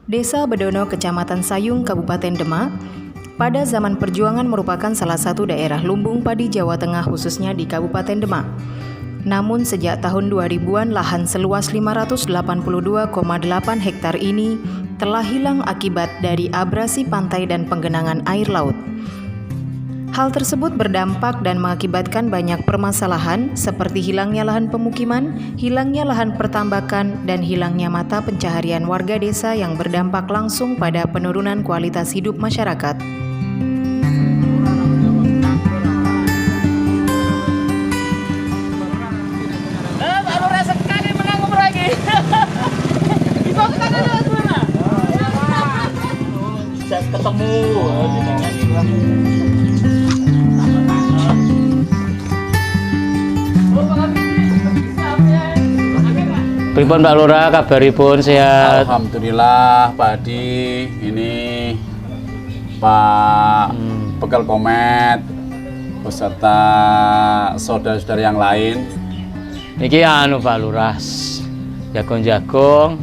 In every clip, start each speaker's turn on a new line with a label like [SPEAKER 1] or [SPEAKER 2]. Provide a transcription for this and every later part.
[SPEAKER 1] Desa Bedono, Kecamatan Sayung, Kabupaten Demak, pada zaman perjuangan merupakan salah satu daerah lumbung padi Jawa Tengah khususnya di Kabupaten Demak. Namun sejak tahun 2000-an lahan seluas 582,8 hektar ini telah hilang akibat dari abrasi pantai dan penggenangan air laut. Hal tersebut berdampak dan mengakibatkan banyak permasalahan seperti hilangnya lahan pemukiman, hilangnya lahan pertambakan, dan hilangnya mata pencaharian warga desa yang berdampak langsung pada penurunan kualitas hidup masyarakat.
[SPEAKER 2] Pripun Pak Lurah, kabaripun sehat?
[SPEAKER 3] Alhamdulillah Pak Adi, ini Pak Bekal Komet beserta saudara-saudara yang lain.
[SPEAKER 2] Niki Pak Lurah, jagung-jagung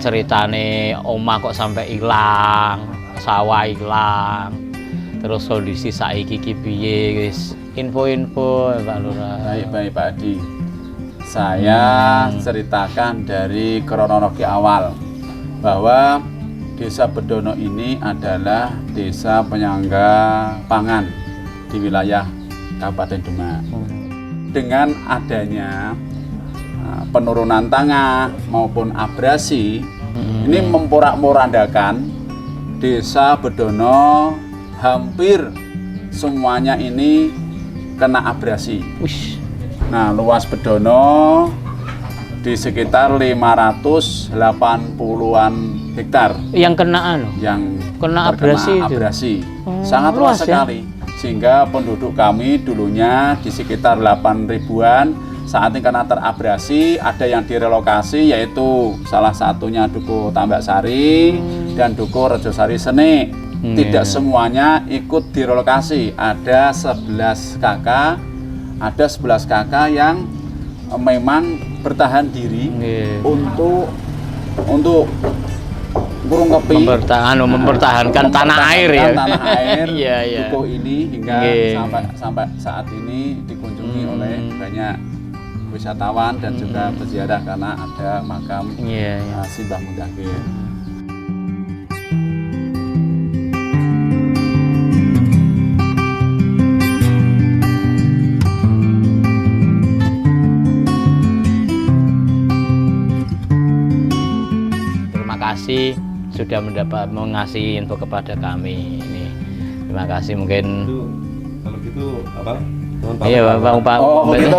[SPEAKER 2] ceritane omah kok sampai hilang, sawah hilang, terus kondisi saiki ki piye wis info-info Pak Lurah.
[SPEAKER 3] Baik Pak Adi. Saya ceritakan dari kronologi awal bahwa Desa Bedono ini adalah desa penyangga pangan di wilayah Kabupaten Demak. Dengan adanya penurunan tanah maupun abrasi, ini memporak-porandakan Desa Bedono hampir semuanya ini kena abrasi. Nah, luas Bedono di sekitar 580-an hektar.
[SPEAKER 2] Yang kena
[SPEAKER 3] Kena abrasi. Sangat luas sekali. Sehingga penduduk kami dulunya di sekitar 8 ribuan, saat ini karena terabrasi, ada yang direlokasi, yaitu salah satunya Duku Tambak Sari dan Duku Rejosari Seni. Tidak semuanya ikut direlokasi. Ada 11 kakak yang memang bertahan diri untuk
[SPEAKER 2] mempertahankan tanah air ya.
[SPEAKER 3] Tanah air Dukuh ini hingga sampai saat ini dikunjungi oleh banyak wisatawan dan juga peziarah karena ada makam Simbah Mudakir.
[SPEAKER 2] Kasih sudah mengasih info kepada kami ini. Terima kasih mungkin.
[SPEAKER 4] Kalau gitu apa?
[SPEAKER 2] Iya Pak.
[SPEAKER 3] Oh begitu.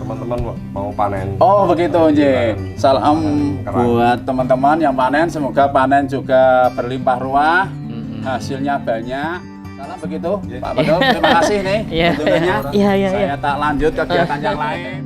[SPEAKER 4] Teman-teman mau panen.
[SPEAKER 3] Oh begitu Nje. Salam buat teman-teman yang panen, semoga panen juga berlimpah ruah, hasilnya banyak. Salam begitu Pak Badul. Terima kasih nih.
[SPEAKER 2] Iya.
[SPEAKER 3] Saya tak lanjut kegiatan yang lain.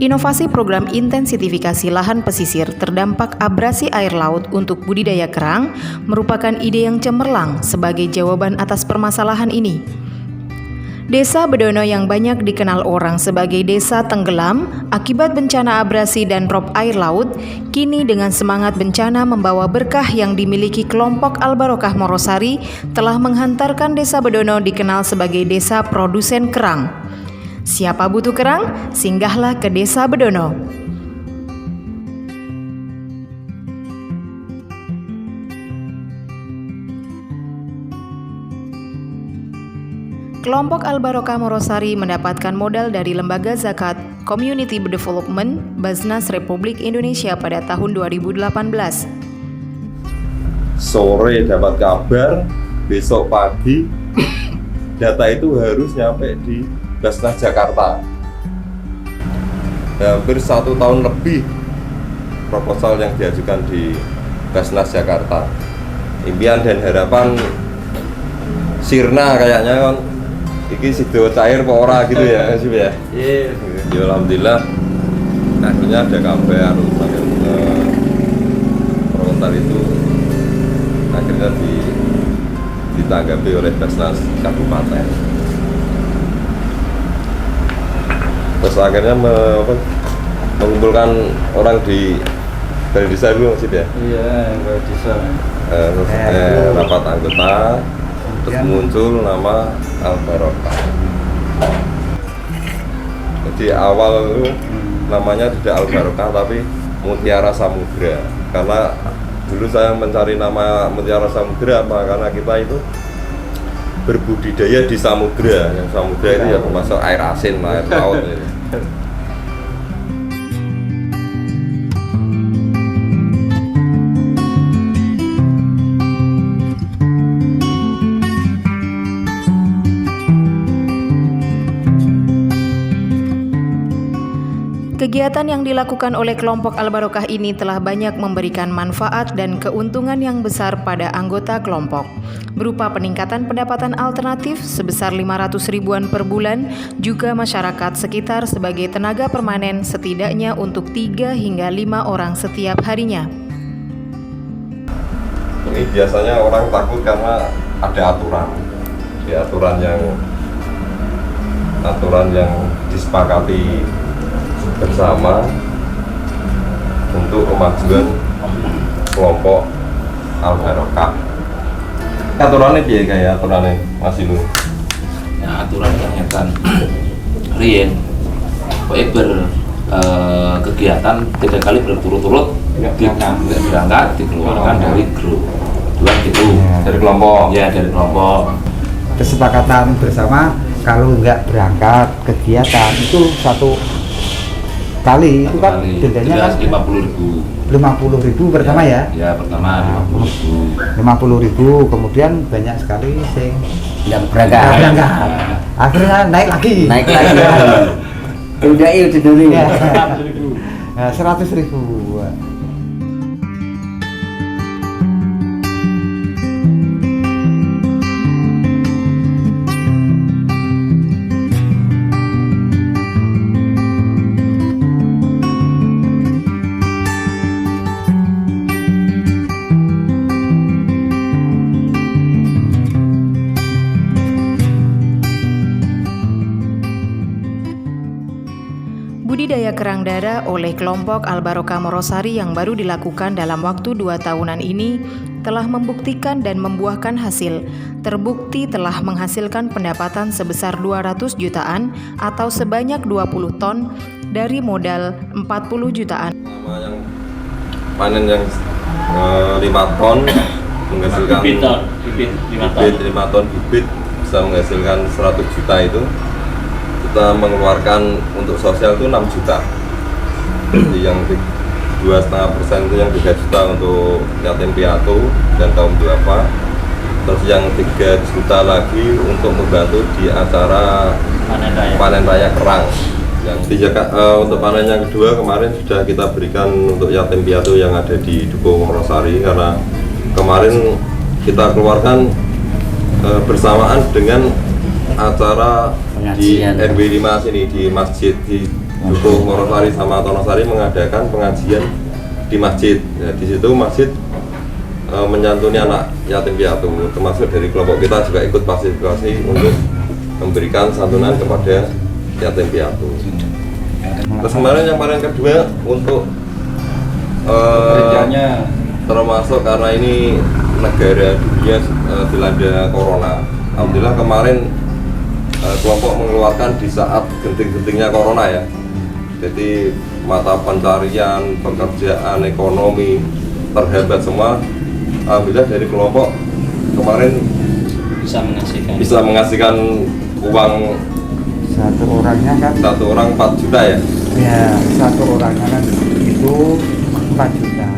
[SPEAKER 1] Inovasi program intensifikasi lahan pesisir terdampak abrasi air laut untuk budidaya kerang merupakan ide yang cemerlang sebagai jawaban atas permasalahan ini. Desa Bedono yang banyak dikenal orang sebagai desa tenggelam akibat bencana abrasi dan rob air laut, kini dengan semangat bencana membawa berkah yang dimiliki kelompok Al-Barokah Morosari telah menghantarkan Desa Bedono dikenal sebagai desa produsen kerang. Siapa butuh kerang? Singgahlah ke Desa Bedono. Kelompok Al-Barokah Morosari mendapatkan modal dari Lembaga Zakat Community Development Basnas Republik Indonesia pada tahun 2018.
[SPEAKER 4] Sore dapat kabar, besok pagi data itu harus nyampe di Basnas Jakarta. Hampir 1 tahun lebih proposal yang diajukan di Basnas Jakarta. Impian dan harapan sirna kayaknya kan, iki sido cair apa ora gitu ya sih ya. Iya. Ya alhamdulillah akhirnya ada kabar proposal itu akhirnya ditanggapi oleh Basnas Kabupaten. Terus akhirnya mengumpulkan orang di balai desa dulu sih ya?
[SPEAKER 5] Iya, balai desa.
[SPEAKER 4] Rapat anggota, terus muncul nama Al Barokah. Jadi awal itu namanya tidak Al Barokah tapi Mutiara Samudra. Karena dulu saya mencari nama Mutiara Samudra apa? Karena kita itu berbudidaya di samudra. Yang samudra itu ya termasuk air asin, air laut. Gitu.
[SPEAKER 1] Kegiatan yang dilakukan oleh kelompok Al Barokah ini telah banyak memberikan manfaat dan keuntungan yang besar pada anggota kelompok, berupa peningkatan pendapatan alternatif sebesar 500 ribuan per bulan, juga masyarakat sekitar sebagai tenaga permanen setidaknya untuk 3 hingga 5 orang setiap harinya.
[SPEAKER 4] Ini biasanya orang takut karena ada aturan, aturan yang disepakati bersama untuk kemajuan kelompok Al Barokah. Aturannya biaya kayak aturannya masih lu.
[SPEAKER 6] Nah, aturannya kan rien pokoknya kegiatan 3 kali berturut-turut berangkat dikeluarkan dari grup dua gitu
[SPEAKER 4] Dari kelompok.
[SPEAKER 6] ya, dari kelompok.
[SPEAKER 5] Kesepakatan bersama kalau nggak berangkat kegiatan itu satu kali itu kan dendanya kan
[SPEAKER 6] 50.000
[SPEAKER 5] pertama ya?
[SPEAKER 6] Ya, pertama
[SPEAKER 5] 50.000, kemudian banyak sekali sing
[SPEAKER 7] yang berangkat.
[SPEAKER 5] akhirnya naik lagi
[SPEAKER 7] Udah itu dulu
[SPEAKER 5] ya.
[SPEAKER 7] ya.
[SPEAKER 5] 100.000.
[SPEAKER 1] Budidaya kerang darah oleh kelompok Al Barokah Morosari yang baru dilakukan dalam waktu 2 tahunan ini telah membuktikan dan membuahkan hasil. Terbukti telah menghasilkan pendapatan sebesar 200 jutaan atau sebanyak 20 ton dari modal 40 jutaan.
[SPEAKER 4] Sama yang panen yang 5 ton menghasilkan
[SPEAKER 2] bibit
[SPEAKER 4] 5 ton bibit bisa menghasilkan 100 juta itu. Kita mengeluarkan untuk sosial itu 6 juta. Jadi yang 2,5% itu yang 3 juta untuk yatim piatu dan kaum duafa. Terus yang 3 juta lagi untuk membantu di acara panen raya kerang. Yang untuk panen yang kedua kemarin sudah kita berikan untuk yatim piatu yang ada di Dukuh Morosari, karena kemarin kita keluarkan bersamaan dengan acara
[SPEAKER 7] Pengajian.
[SPEAKER 4] di RW 5 sini, di masjid di Dukuh Morosari sama Tonosari mengadakan pengajian di masjid. Nah, di situ masjid menyantuni anak yatim piatu, termasuk dari kelompok kita juga ikut partisipasi untuk memberikan santunan kepada yatim piatu. Terus kemarin yang panen kedua untuk termasuk karena ini negara dunia dilanda corona. Alhamdulillah kemarin kelompok mengeluarkan di saat genting-gentingnya corona ya. Jadi mata pencarian, pekerjaan, ekonomi terhambat semua. Alhamdulillah dari kelompok kemarin bisa mengasihkan uang
[SPEAKER 5] Satu orangnya kan?
[SPEAKER 4] satu orang 4 juta ya.
[SPEAKER 5] Ya, satu orangnya kan itu 4 juta.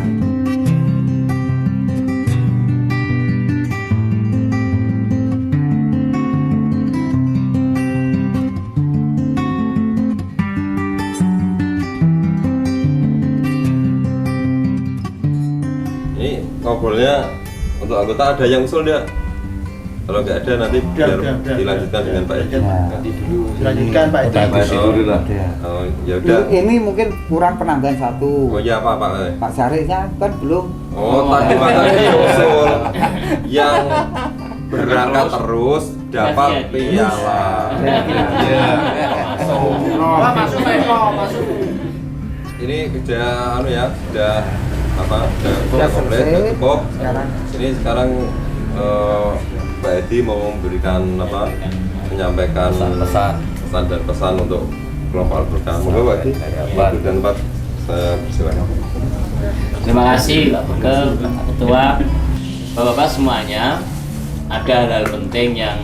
[SPEAKER 4] Ini ngobrolnya untuk anggota ada yang usul dia? Kalau nggak ada nanti biar dilanjutkan dengan Pak Edi.
[SPEAKER 5] Nanti dulu dilanjutkan Pak Edi.
[SPEAKER 4] Oh, ya udah.
[SPEAKER 5] Ini mungkin kurang penambahan satu.
[SPEAKER 4] Oh iya Pak.
[SPEAKER 5] Pak Syariknya kan belum
[SPEAKER 4] Oh, tadi makanya diusul yang berangkat terus dapat piala. Iya.
[SPEAKER 5] Masuk.
[SPEAKER 4] Ini udah udah komplit, udah cukup. Ini sekarang Pak Edi mau memberikan menyampaikan pesan dan pesan untuk kelompok Al-Berkah. Monggo Pak Edi. Dan Pak, saya silakan.
[SPEAKER 2] Terima kasih ke Ketua, Bapak-bapak semuanya. Ada hal penting yang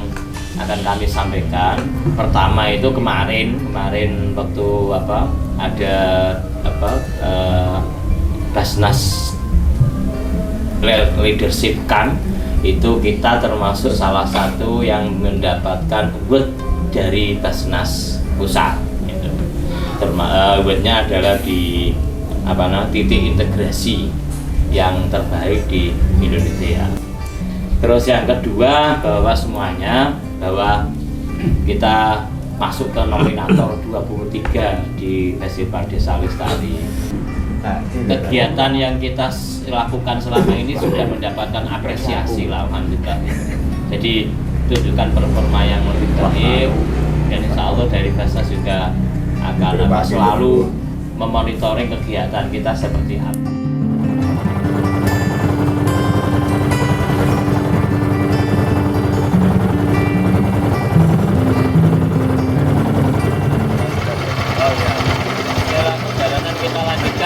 [SPEAKER 2] akan kami sampaikan. Pertama itu kemarin waktu ada Basnas Leadership Camp, itu kita termasuk salah satu yang mendapatkan award dari Basnas Pusat. Gitu. Awardnya adalah di titik integrasi yang terbaik di Indonesia. Terus yang kedua, bahwa semuanya bahwa kita masuk ke nominator 23 di Festival Desa Lestari. Kegiatan yang kita lakukan selama ini sudah mendapatkan apresiasi lah, alhamdulillah. Jadi tunjukkan performa yang lebih baik, dan insya Allah dari Basnas juga akan selalu memonitoring kegiatan kita seperti apa.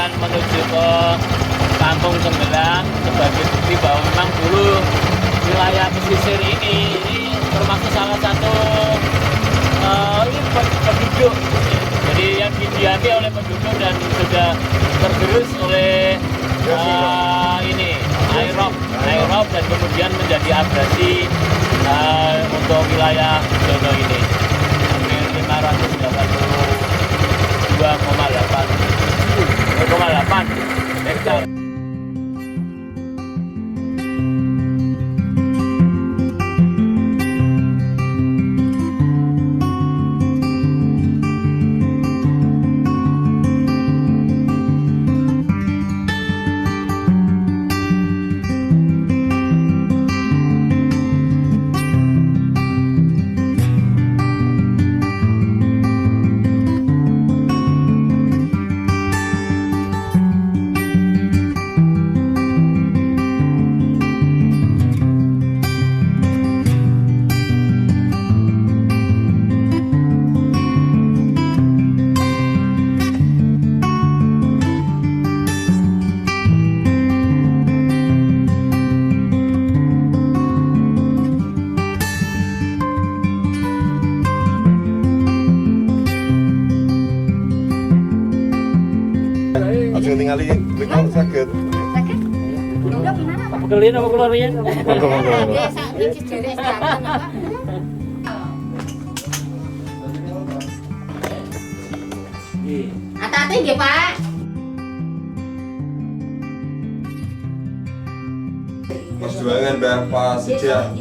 [SPEAKER 2] Menuju ke Kampung Sembelang sebagai bukti bahwa memang dulu wilayah pesisir ini termasuk salah satu penduduk. Jadi yang didiami oleh penduduk dan sudah tergerus oleh aerob dan kemudian menjadi abrasi untuk wilayah Jono ini. Hampir 582,8 hektar.
[SPEAKER 4] Langsung tinggali rekam sakit.
[SPEAKER 2] Pekelin apa keluarnya?
[SPEAKER 8] Hati-hati nggih, Pak.
[SPEAKER 4] Perjuangan Bapak sejak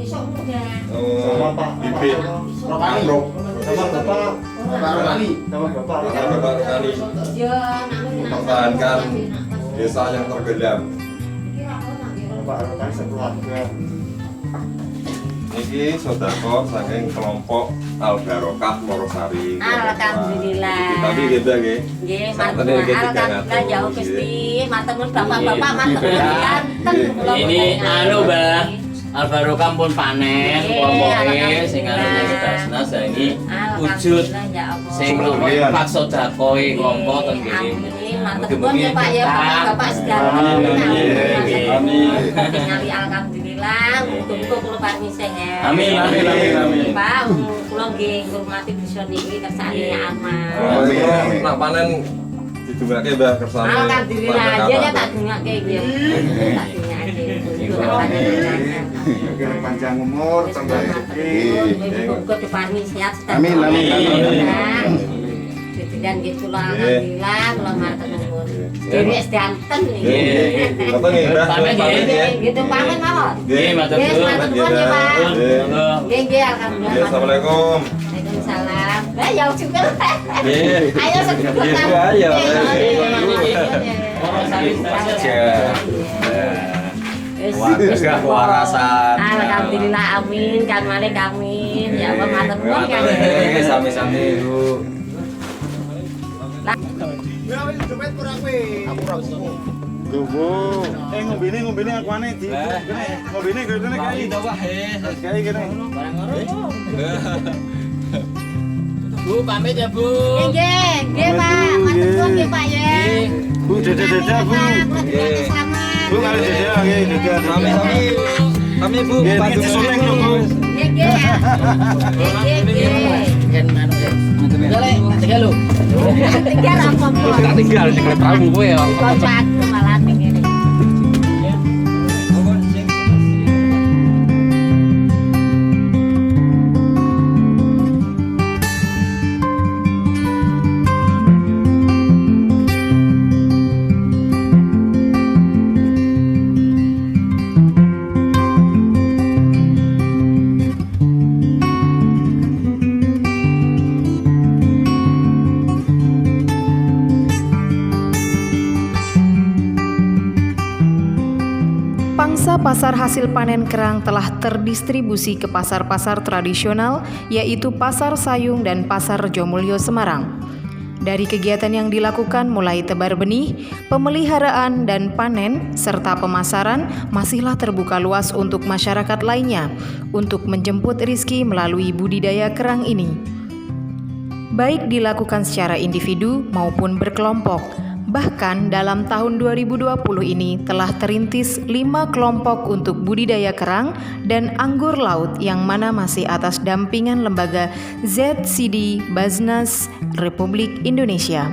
[SPEAKER 4] bibit Amrok sama Bapak Rokani mempertahankan desa yang tergendam. Ini sodako saking kelompok Al-Barokah Morosari.
[SPEAKER 8] Alhamdulillah.
[SPEAKER 4] Tapi gitu nggih.
[SPEAKER 8] Nggih, alhamdulillah jauh Gusti, matur bapak-bapak matur ganteng.
[SPEAKER 2] Ini Mbah. Al-Barokah pun panen kelompoke sing arep Basnas ini wujud sing Pak Sodakoi kelompok teng kene.
[SPEAKER 8] Mugi-mugi Pak ya bapak segala. Amin. Alhamdulillah, muga-muga kula paringi sehat.
[SPEAKER 2] Amin.
[SPEAKER 8] Pak, kula nggih ngurmati bisa niki kersane aman.
[SPEAKER 4] Amin. Nak panen didungake Mbah kersane.
[SPEAKER 8] Alhamdulillah, ya tak dungake nggih. Tak dungake.
[SPEAKER 5] Panjang umur, tambah rezeki.
[SPEAKER 8] Muga diparingi sehat.
[SPEAKER 5] Amin.
[SPEAKER 8] Dan gitu lah, alhamdulillah, kula matur nuwun. Dewi sedanten niki.
[SPEAKER 4] Apa nggih, Mbah?
[SPEAKER 8] Gitu pamit mawon.
[SPEAKER 2] Nggih, matur
[SPEAKER 8] Nggih, matur nuwun ya, Pak. Nggih, alhamdulillah.
[SPEAKER 4] Assalamualaikum.
[SPEAKER 8] Waalaikumsalam. Lah ya juga.
[SPEAKER 4] Nggih.
[SPEAKER 8] Ayo sedulur.
[SPEAKER 4] Ayo.
[SPEAKER 2] Morosari.
[SPEAKER 8] Warga
[SPEAKER 6] kewarasan.
[SPEAKER 8] Alhamdulillah, amin, kan malik amin. Ya Allah, matur nuwun kan.
[SPEAKER 6] Sami-sami Bu.
[SPEAKER 9] Ngombene aku aneh di. Ngombene kene kae. Kae kene.
[SPEAKER 2] Bu, pamit ya Bu.
[SPEAKER 8] Nggih, Pak. Matur nuwun nggih, Pak ya.
[SPEAKER 9] Bu, dadah Bu. Bu kali dadah nggih, dadah.
[SPEAKER 6] Kami Bu,
[SPEAKER 9] bantu syuting lho Bu.
[SPEAKER 8] Nggih, nggih. Tinggal apa, Bu?
[SPEAKER 6] tak tinggal di tamu kowe ya.
[SPEAKER 8] Kocak malah ngene.
[SPEAKER 1] Pangsa pasar hasil panen kerang telah terdistribusi ke pasar-pasar tradisional, yaitu Pasar Sayung dan Pasar Rejomulyo Semarang. Dari kegiatan yang dilakukan mulai tebar benih, pemeliharaan dan panen, serta pemasaran masihlah terbuka luas untuk masyarakat lainnya untuk menjemput rizki melalui budidaya kerang ini. Baik dilakukan secara individu maupun berkelompok. Bahkan dalam tahun 2020 ini telah terintis 5 kelompok untuk budidaya kerang dan anggur laut yang mana masih atas dampingan lembaga ZCD Basnas Republik Indonesia.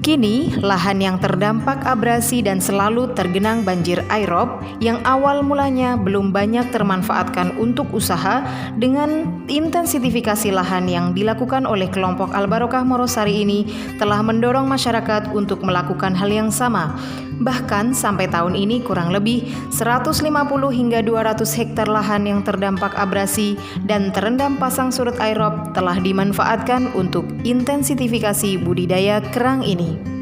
[SPEAKER 1] Kini, lahan yang terdampak abrasi dan selalu tergenang banjir aerob yang awal mulanya belum banyak termanfaatkan untuk usaha, dengan intensifikasi lahan yang dilakukan oleh kelompok Al-Barokah Morosari ini telah mendorong masyarakat untuk melakukan hal yang sama. Bahkan sampai tahun ini kurang lebih 150 hingga 200 hektar lahan yang terdampak abrasi dan terendam pasang surut aerob telah dimanfaatkan untuk intensifikasi budidaya kerang ini.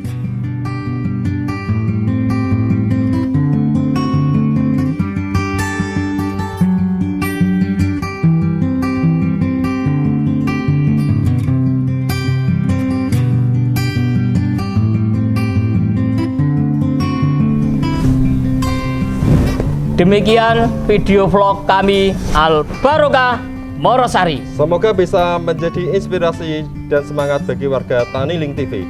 [SPEAKER 2] Demikian video vlog kami Al-Barokah Morosari.
[SPEAKER 4] Semoga bisa menjadi inspirasi dan semangat bagi warga Taniling TV.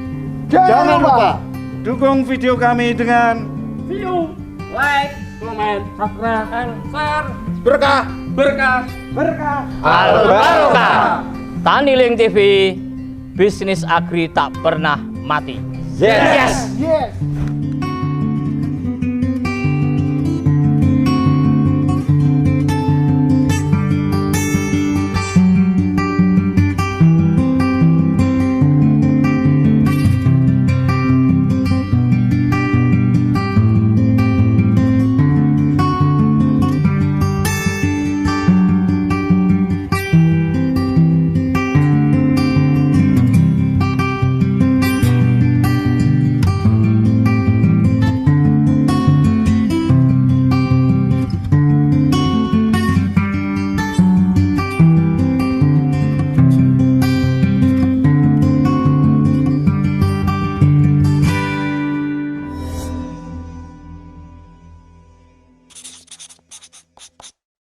[SPEAKER 9] Jangan lupa dukung video kami dengan
[SPEAKER 2] View, like, comment, subscribe, and share.
[SPEAKER 9] berkah.
[SPEAKER 2] Al-Barokah Taniling TV, bisnis agri tak pernah mati.
[SPEAKER 9] Yes.